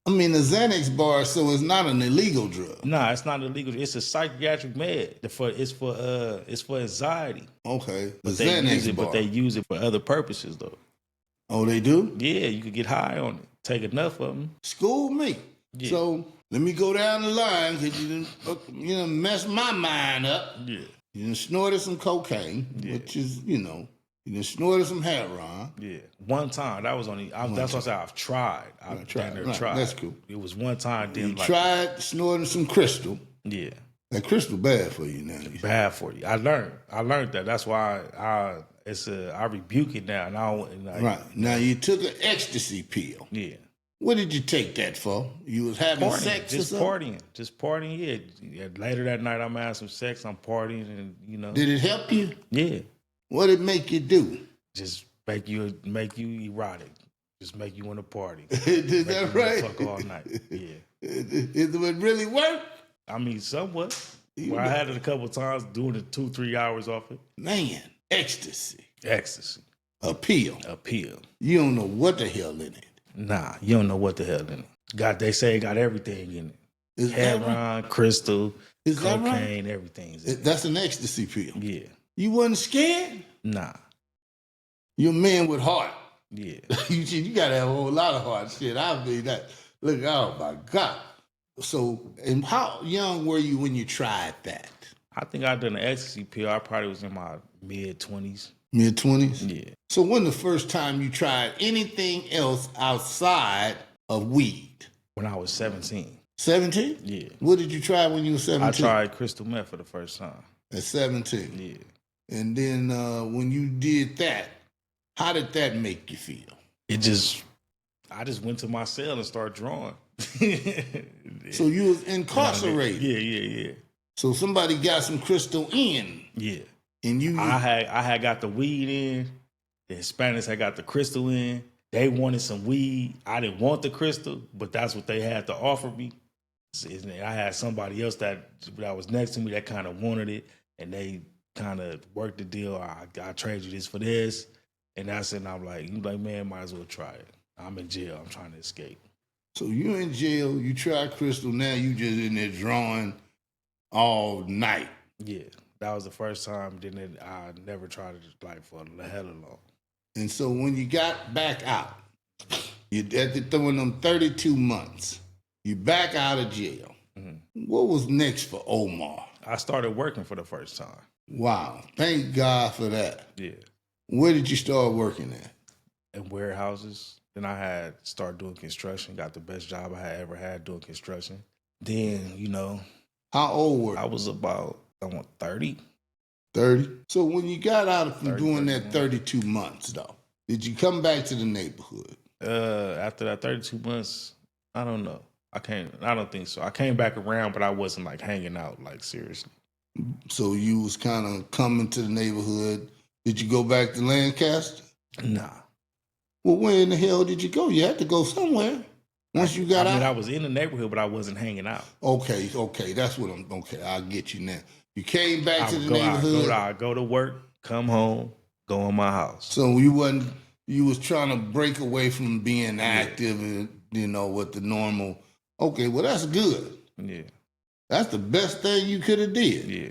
I mean, the Xanax bar, so it's not an illegal drug. Nah, it's not illegal. It's a psychiatric med. It's for anxiety. Okay, the But they use Xanax it, bar. but they use it for other purposes though. Oh, they do? Yeah, you could get high on it. Take enough of them. School me. Yeah. So let me go down the line because you done messed my mind up. Yeah. You done snorted some cocaine, which is, you done snorted some heroin. Yeah. One time. That was only, that's what I said. I've tried. I've tried. That's cool. It was one time. You tried snorting some crystal. Yeah. That crystal bad for you now. Bad for you. I learned that. That's why I rebuke it now. Right. Now you took an ecstasy pill. Yeah. What did you take that for? You was having sex or something? Just partying, yeah. Later that night I'm having some sex, I'm partying and Did it help you? Yeah. What did it make you do? Just make you erotic. Just make you want to party. Is that right? Fuck all night. Yeah. It really work? I mean, somewhat. Well, I had it a couple of times, doing it 2-3 hours off it. Man, ecstasy. A pill. You don't know what the hell in it. Nah, you don't know what the hell in it. They say it got everything in it. Is heroin, crystal, is cocaine, that right? Everything's in it. That's an ecstasy pill. Yeah. You wasn't scared? Nah. You're a man with heart. Yeah. you got to have a whole lot of heart. Shit, I mean that. Look, oh my God. So, and how young were you when you tried that? I think I done an ecstasy pill. I probably was in my mid-20s. Mid-20s? Yeah. So when the first time you tried anything else outside of weed? When I was 17. 17? Yeah. What did you try when you were 17? I tried crystal meth for the first time. At 17? Yeah. And then when you did that, how did that make you feel? I just went to my cell and started drawing. So you was incarcerated? Yeah. So somebody got some crystal in? Yeah. And I had got the weed in. The Hispanics had got the crystal in. They wanted some weed. I didn't want the crystal, but that's what they had to offer me. I had somebody else that was next to me that kind of wanted it, and they kind of worked the deal. I trade you this for this, and that's it. And I'm like, man, might as well try it. I'm in jail. I'm trying to escape. So you in jail. You tried crystal. Now you just in there drawing all night. Yeah. That was the first time. Then I never tried it like for a hell of long. And so when you got back out, you after throwing them 32 months, you back out of jail. Mm-hmm. What was next for Omar? I started working for the first time. Wow. Thank God for that. Yeah. Where did you start working at? In warehouses. Then I had started doing construction. Got the best job I had ever had doing construction. Then, How old were you? I was about 30. 30? So when you got out from doing that 32 months, though, did you come back to the neighborhood? After that 32 months, I don't know. I don't think so. I came back around, but I wasn't like hanging out, like seriously. So you was kind of coming to the neighborhood. Did you go back to Lancaster? Nah. Well, where in the hell did you go? You had to go somewhere. Once you got out? I was in the neighborhood, but I wasn't hanging out. Okay. That's what I'll get you now. You came back to the neighborhood. I go to work, come home, go in my house. So you was trying to break away from being active and, with the normal. Okay, well, that's good. Yeah. That's the best thing you could have did. Yeah.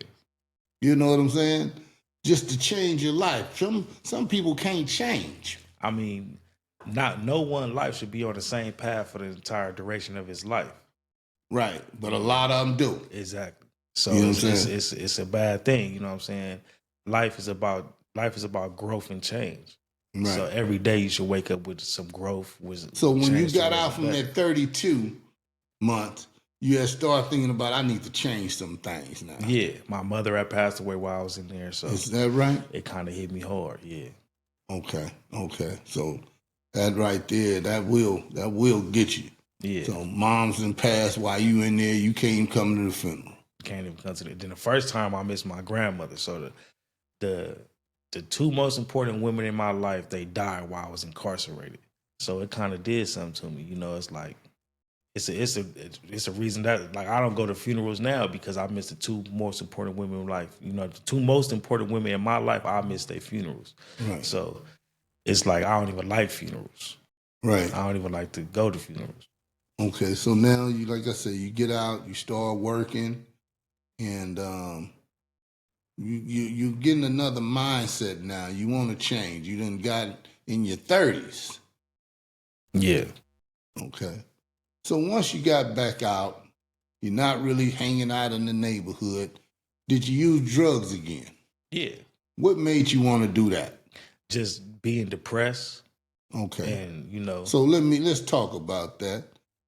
You know what I'm saying? Just to change your life. Some people can't change. I mean, no one life should be on the same path for the entire duration of his life. Right, but a lot of them do. Exactly. So it's a bad thing, you know what I'm saying? Life is about growth and change. Right. So every day you should wake up with some growth. So when you got out from that 32 months, you had started thinking about, I need to change some things now. Yeah, my mother had passed away while I was in there, so is that right? It kind of hit me hard. Yeah. Okay. So that right there, that will get you. Yeah. So mom's done passed while you in there. You can't even come to the funeral. Can't even come to it. Then the first time I missed my grandmother. So the two most important women in my life, they died while I was incarcerated. So it kind of did something to me. It's like it's a reason that like I don't go to funerals now because I missed the two most important women in life. The two most important women in my life, I missed their funerals. Right. So it's like I don't even like funerals. Right. I don't even like to go to funerals. Okay, so now you, like I said, you get out, you start working, and you getting another mindset now. You want to change. You done got in your 30s. Yeah. Okay. So once you got back out, you're not really hanging out in the neighborhood. Did you use drugs again? Yeah. What made you want to do that? Just being depressed. Okay. And, you know. So let's talk about that.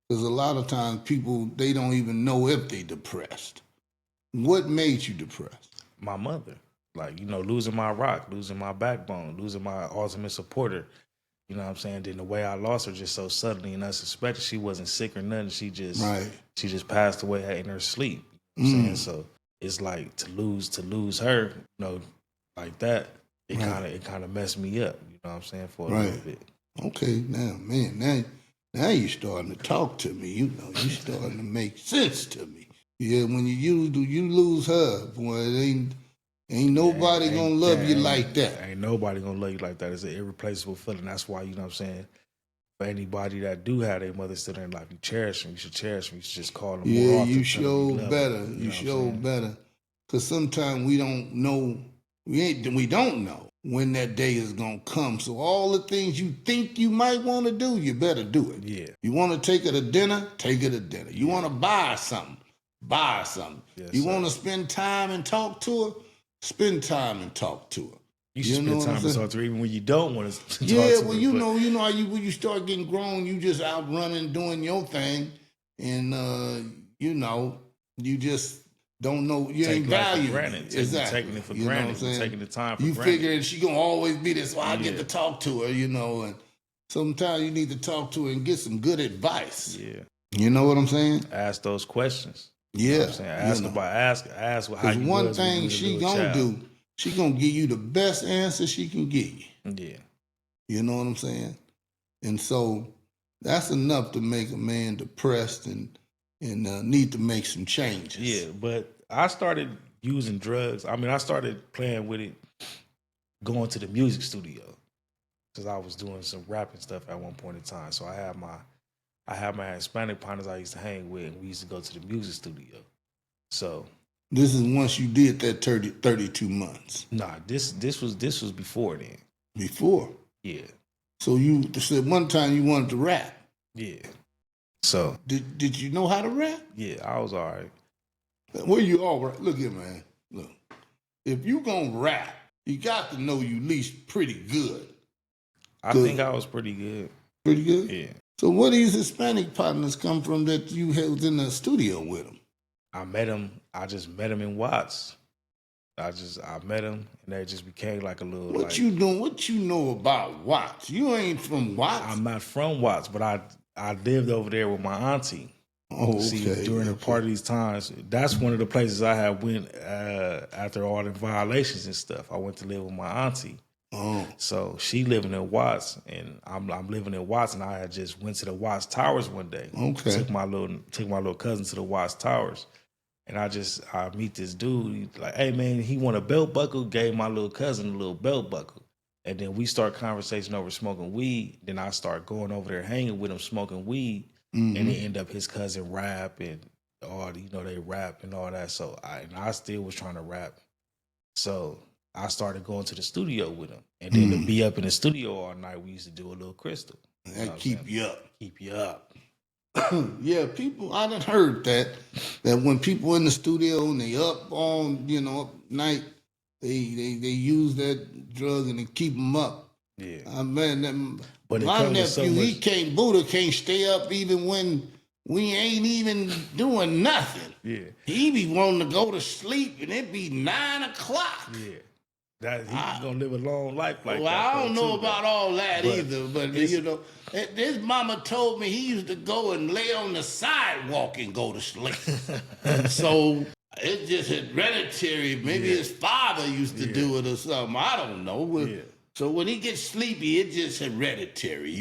Because a lot of times people, they don't even know if they depressed. What made you depressed? My mother. Like, you know, losing my rock, losing my backbone, losing my ultimate supporter. You know what I'm saying? Then the way I lost her just so suddenly and unsuspected, she wasn't sick or nothing. She just passed away in her sleep. You know what I'm saying? So it's like to lose her, you know, like that, it kind of messed me up, you know what I'm saying, for a little bit. Okay, now you're starting to talk to me. You know, you're starting to make sense to me. Yeah, when you lose her, boy, it ain't nobody gonna love you like that. Ain't nobody gonna love you like that. It's an irreplaceable feeling. That's why, you know what I'm saying, for anybody that do have their mother still in life, you cherish them. You should cherish them. You should just call them more often. You show better. You show better. Because sometimes we don't know. We don't know when that day is gonna come. So all the things you think you might want to do, you better do it. Yeah. You want to take her to dinner? Take her to dinner. You want to buy her something? Buy her something. Yes, you want to spend time and talk to her? Spend time and talk to her. You should spend time and talk to her even when you don't want to talk to her. Yeah, well, you know how when you start getting grown, you just out running, doing your thing, and you know, you just don't know, you ain't valuing it. Exactly. Taking it for granted. Taking the time for granted. You figure she gonna always be this, so I get to talk to her, you know, and sometimes you need to talk to her and get some good advice. Yeah. You know what I'm saying? Ask those questions. Yeah. You know what I'm saying? Ask how you one thing she gonna do, she gonna give you the best answer she can give you. Yeah. You know what I'm saying? And so that's enough to make a man depressed and need to make some changes. Yeah, but I started using drugs. I mean, I started playing with it, going to the music studio, because I was doing some rapping stuff at one point in time. So I had my Hispanic partners I used to hang with, and we used to go to the music studio. So this is once you did that 32 months. Nah, this was before then. Before? Yeah. So you said one time you wanted to rap. Yeah. So did you know how to rap? Yeah, I was all right. Well, you all right. Look here, man. Look, if you gonna rap, you got to know you at least pretty good. I think I was pretty good. Pretty good? Yeah. So where these Hispanic partners come from that you was in the studio with them? I just met them in Watts. I met them, and they just became like a little. What you doing? What you know about Watts? You ain't from Watts. I'm not from Watts, but I lived over there with my auntie. Oh, okay. See, during the part of these times, that's one of the places I had went after all the violations and stuff. I went to live with my auntie. Oh. So she living in Watts, and I'm living in Watts, and I had just went to the Watts Towers one day. Okay. Took my little cousin to the Watts Towers. And I meet this dude. He's like, hey, man, he want a belt buckle. Gave my little cousin a little belt buckle. And then we start conversation over smoking weed. Then I start going over there hanging with him, smoking weed. Mm-hmm. And it end up his cousin rap and all, they rap and all that. So I still was trying to rap. So I started going to the studio with him. And then to be up in the studio all night, we used to do a little crystal. That keep you up. Keep you up. Yeah, people, I done heard that when people in the studio and they up on, night, they use that drug and they keep them up. Yeah. But my nephew, Buddha can't stay up even when we ain't even doing nothing. Yeah. He be wanting to go to sleep and it be 9 o'clock. Yeah. He's gonna live a long life like that. Well, I don't know about all that either, but this mama told me he used to go and lay on the sidewalk and go to sleep. So it's just hereditary. Maybe his father used to do it or something. I don't know. So when he gets sleepy, it's just hereditary.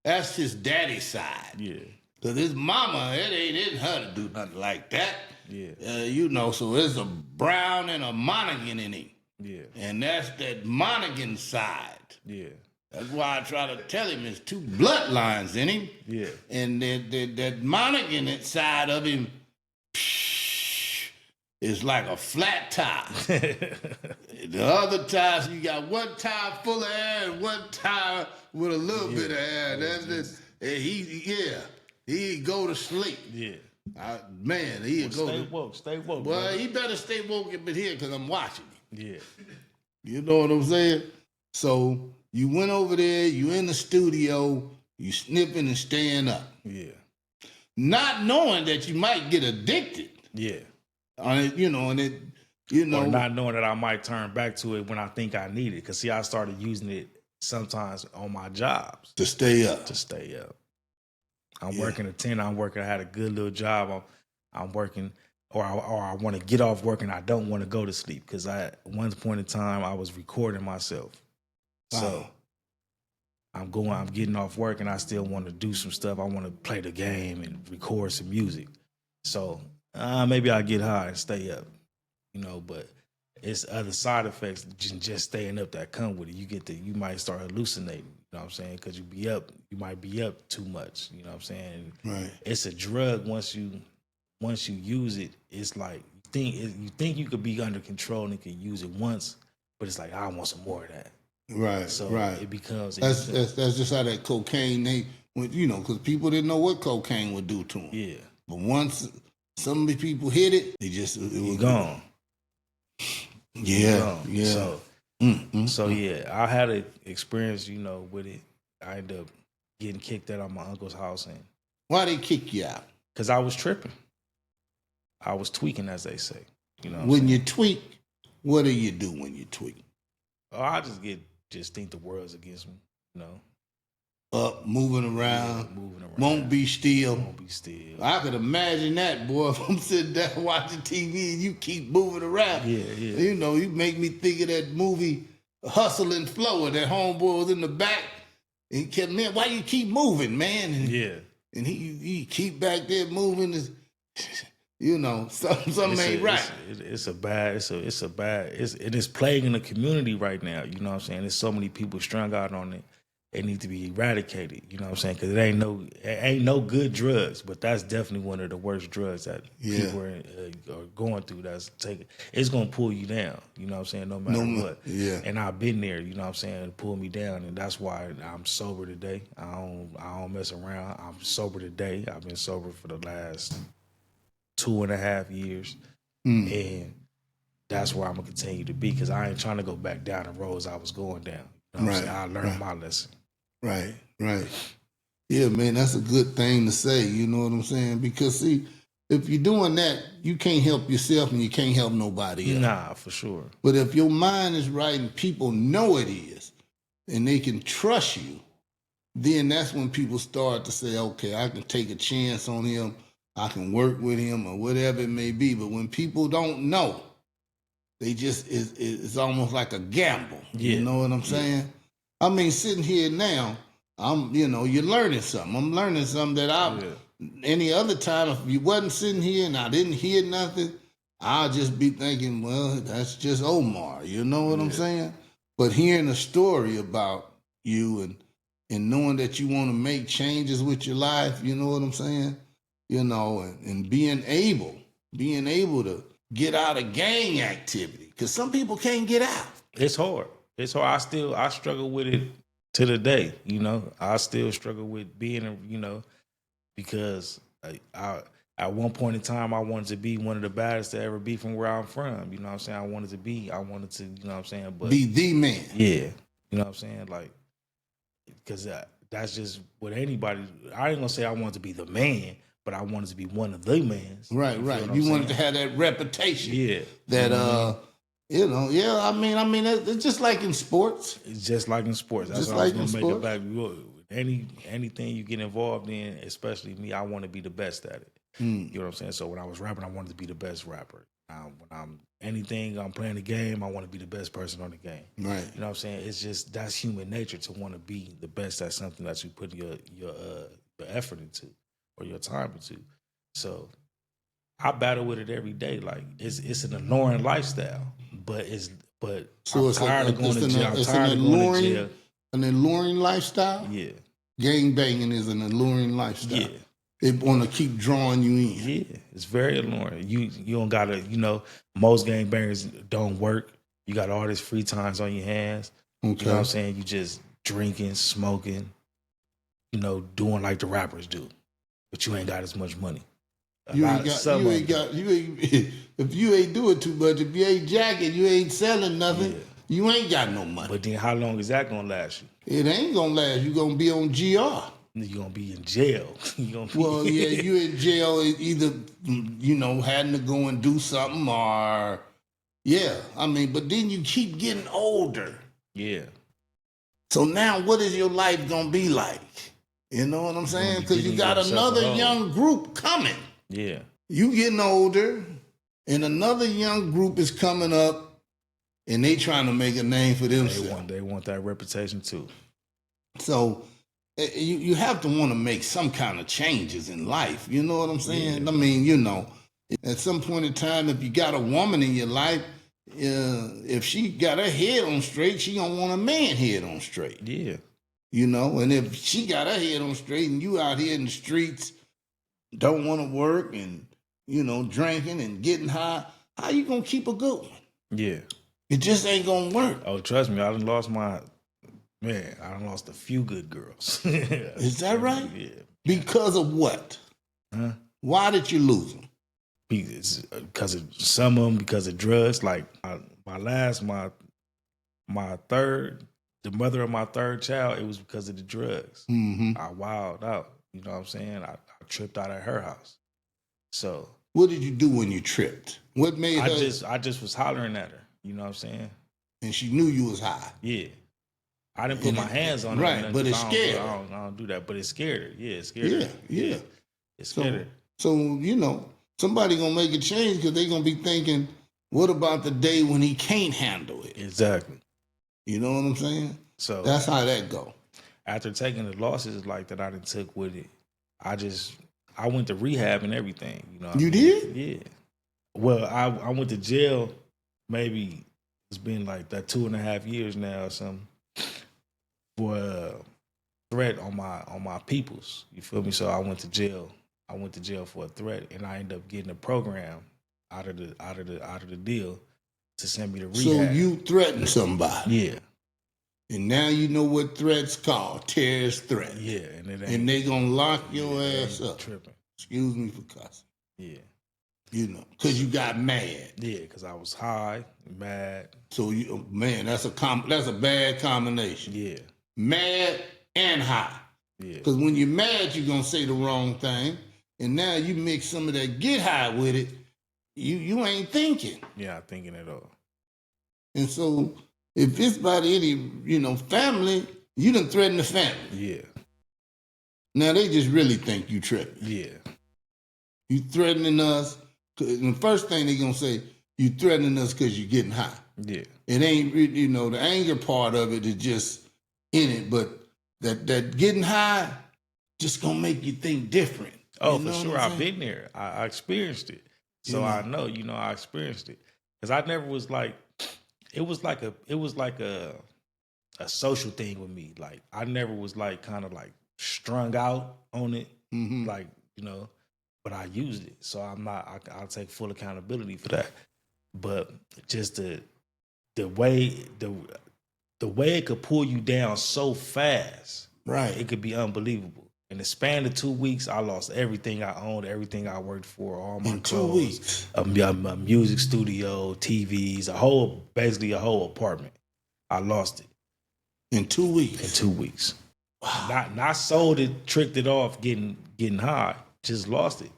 That's his daddy's side. Yeah. Because his mama, it ain't in her to do nothing like that. Yeah. So there's a Brown and a Monaghan in him. Yeah. And that's that Monaghan side. Yeah. That's why I try to tell him there's two bloodlines in him. Yeah. And that Monaghan inside of him is like a flat tire. The other tires, you got one tire full of air and one tire with a little bit of air. That's it. And he go to sleep. Yeah. Man, he'll go stay woke. Stay woke. Well, brother. he better stay woke up in here because I'm watching him. Yeah. You know what I'm saying? So you went over there, you in the studio, you sniffing and staying up. Yeah. Not knowing that you might get addicted. Yeah. On it, Or not knowing that I might turn back to it when I think I need it. Because, see, I started using it sometimes on my jobs. To stay up. I'm working a 10. I had a good little job. I'm working, or I want to get off work and I don't want to go to sleep. Because at one point in time, I was recording myself. Wow. So I'm getting off work and I still want to do some stuff. I want to play the game and record some music. So maybe I'll get high and stay up. But it's other side effects than just staying up that come with it. You might start hallucinating, you know what I'm saying? Because you might be up too much, you know what I'm saying? Right. It's a drug. Once you use it, it's like you think you could be under control and can use it once, but it's like, I want some more of that. Right. So right. it becomes that's just how that cocaine because people didn't know what cocaine would do to them. Yeah. But once some of the people hit it, it was gone. Yeah. So, I had an experience, with it. I ended up getting kicked out of my uncle's house. And why they kick you out? Because I was tripping. I was tweaking, as they say. When you tweak, what do you do when you tweak? Oh, I just think the world's against me, Up, moving around. Won't be still. I could imagine that, boy, if I'm sitting down watching TV and you keep moving around. Yeah. You make me think of that movie, Hustle and Flow, and that homeboy was in the back. And he kept, man, why you keep moving, man? And he keep back there moving. Something ain't right. It's plaguing the community right now. You know what I'm saying? There's so many people strung out on it. It needs to be eradicated. You know what I'm saying? Because it ain't no good drugs, but that's definitely one of the worst drugs that people are going through. It's gonna pull you down. You know what I'm saying? No matter what. Yeah. And I've been there. You know what I'm saying? It pulled me down, and that's why I'm sober today. I don't mess around. I'm sober today. I've been sober for the last 2.5 years, and that's where I'm gonna continue to be, because I ain't trying to go back down the roads I was going down. You know what I'm saying? I learned my lesson. Right. Yeah, man, that's a good thing to say. You know what I'm saying? Because see, if you're doing that, you can't help yourself and you can't help nobody else. Nah, for sure. But if your mind is right and people know it is, and they can trust you, then that's when people start to say, okay, I can take a chance on him. I can work with him or whatever it may be. But when people don't know, they just, it's almost like a gamble. Yeah. You know what I'm saying? I mean, sitting here now, you're learning something. I'm learning something that any other time, if you wasn't sitting here and I didn't hear nothing, I'll just be thinking, well, that's just Omar. You know what I'm saying? But hearing a story about you and knowing that you want to make changes with your life, you know what I'm saying? And being able to get out of gang activity, because some people can't get out. It's hard. I struggle with it to the day. I still struggle with being, because I at one point in time I wanted to be one of the baddest to ever be from where I'm from. You know what I'm saying? I wanted to, you know what I'm saying? But be the man. Yeah. You know what I'm saying? Like, because that's just what anybody. I ain't gonna say I wanted to be the man, but I wanted to be one of the mans. Right. You wanted to have that reputation. Yeah. That I mean, it's just like in sports. It's just like in sports. That's just what like I was in gonna make sports. it back. Anything you get involved in, especially me, I want to be the best at it. You know what I'm saying? So when I was rapping, I wanted to be the best rapper. When I'm playing the game, I want to be the best person on the game. Right. You know what I'm saying? It's just, that's human nature to want to be the best at something that you put your effort into or your time into. So I battle with it every day. Like, it's an alluring lifestyle, but I'm tired of going to jail. I'm tired of going to jail. an alluring lifestyle? Yeah. Gang banging is an alluring lifestyle. Yeah. It want to keep drawing you in. Yeah, it's very alluring. You don't gotta, most gangbangers don't work. You got all this free times on your hands. Okay. You know what I'm saying? You just drinking, smoking, doing like the rappers do. But you ain't got as much money. If you ain't doing too much, if you ain't jacking, you ain't selling nothing, you ain't got no money. But then how long is that gonna last you? It ain't gonna last. You gonna be on GR. You're gonna be in jail. Well, yeah, you in jail either, having to go and do something or, but then you keep getting older. Yeah. So now what is your life gonna be like? You know what I'm saying? Because you got another young group coming. Yeah. You getting older, and another young group is coming up, and they trying to make a name for themselves. They want that reputation too. So you have to want to make some kind of changes in life. You know what I'm saying? Yeah. I mean, at some point in time, if you got a woman in your life, if she got her head on straight, she gonna want a man head on straight. Yeah. And if she got her head on straight and you out here in the streets, don't want to work and, drinking and getting high, how you gonna keep a good one? Yeah. It just ain't gonna work. Oh, trust me, I done lost a few good girls. Is that right? Yeah. Because of what? Huh? Why did you lose them? Because of some of them, because of drugs. Like my third, the mother of my third child, it was because of the drugs. Mm-hmm. I wilded out. You know what I'm saying? I tripped out at her house. So what did you do when you tripped? What made her? I just was hollering at her. You know what I'm saying? And she knew you was high. Yeah. I didn't put my hands on her. Right, but it scared her. I don't do that, but it scared her. Yeah, it scared her. Yeah. It scared her. So, somebody going to make a change because they going to be thinking, what about the day when he can't handle it? Exactly. You know what I'm saying? So that's how that go. After taking the losses like that I done took with it, I went to rehab and everything. You did? Yeah. Well, I went to jail maybe it's been like that 2.5 years now or something for a threat on my peoples. You feel me? So I went to jail. I went to jail for a threat, and I ended up getting a program out of the deal to send me to rehab. So you threatened somebody. Yeah. And now you know what threats called, terrorist threat. Yeah, and they gonna lock your ass up. Tripping. Excuse me for cussing. Yeah. Because you got mad. Yeah, because I was high, mad. So that's a bad combination. Yeah. Mad and high. Yeah. Because when you're mad, you're gonna say the wrong thing, and now you mix some of that get high with it. You ain't thinking. Yeah, not thinking at all. And so if it's about any family, you done threaten the family. Yeah. Now they just really think you tripping. Yeah. You threatening us. And the first thing they gonna say, you threatening us because you're getting high. Yeah. It ain't, the anger part of it is just in it, but that getting high just gonna make you think different. Oh, for sure. I've been there. I experienced it. So I know, I experienced it. Because I never was like, it was like a social thing with me. Like I never was like kind of like strung out on it. Mm-hmm. Like, but I used it. So I'll take full accountability for that. But just the way it could pull you down so fast. Right. It could be unbelievable. In the span of 2 weeks, I lost everything I owned, everything I worked for, all my clothes. 2 weeks. A music studio, TVs, basically a whole apartment. I lost it. In 2 weeks? In 2 weeks. Wow. Not sold it, tricked it off, getting high. Just lost it.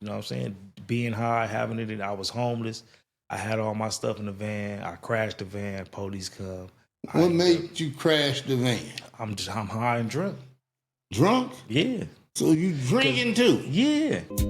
You know what I'm saying? Being high, having it, I was homeless. I had all my stuff in the van. I crashed the van. Police come. What made you crash the van? I'm high and drunk. Drunk? Yeah. So you drinking too? Yeah.